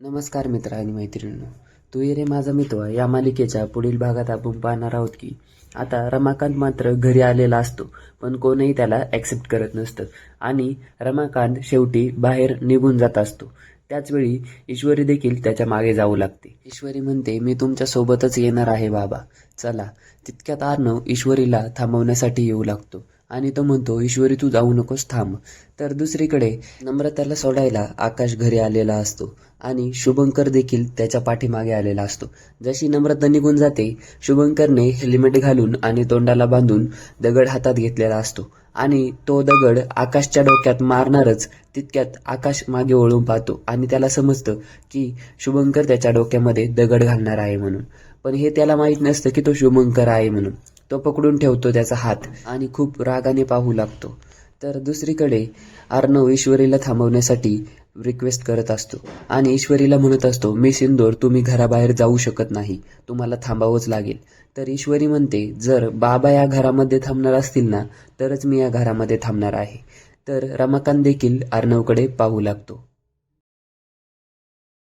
नमस्कार मित्र आणि मैत्रिणींनो. तू ये रे माझा मित्र या मालिकेच्या पुढील भागात आपण पाहणार आहोत की आता रमाकांत मात्र घरी आलेला असतो, पण कोणीही त्याला ॲक्सेप्ट करत नसतं आणि रमाकांत शेवटी बाहेर निघून जात असतो. त्याचवेळी ईश्वरी देखील त्याच्या मागे जाऊ लागते. ईश्वरी म्हणते, मी तुमच्या सोबतच येणार आहे बाबा, चला. तितक्यात अर्णव ईश्वरीला थांबवण्यासाठी येऊ लागतो आणि तो म्हणतो, ईश्वरी तू जाऊ नकोस, थांब. तर दुसरीकडे नम्रताला सोडायला आकाश घरी आलेला असतो आणि शुभंकर देखील त्याच्या पाठीमागे आलेला असतो. जशी नम्रता निघून जाते, शुभंकरने हेल्मेट घालून आणि तोंडाला बांधून दगड हातात घेतलेला असतो आणि तो दगड आकाशच्या डोक्यात मारणारच. तितक्यात आकाश मागे वळून पाहतो आणि त्याला समजतं की शुभंकर त्याच्या डोक्यामध्ये दगड घालणार आहे म्हणून, पण हे त्याला माहीत नसतं की तो शुभंकर आहे म्हणून. तो पकडून ठेवतो त्याचा हात आणि खूप रागाने पाहू लागतो. तर दुसरीकडे अर्णव ईश्वरीला थांबवण्यासाठी रिक्वेस्ट करत असतो आणि ईश्वरीला म्हणत असतो, मी सिंदूर, तुम्ही घराबाहेर जाऊ शकत नाही, तुम्हाला थांबावंच लागेल. तर ईश्वरी म्हणते, जर बाबा या घरामध्ये थांबणार असतील ना, तरच मी या घरामध्ये थांबणार आहे. तर रमाकांत देखील अर्णवकडे पाहू लागतो.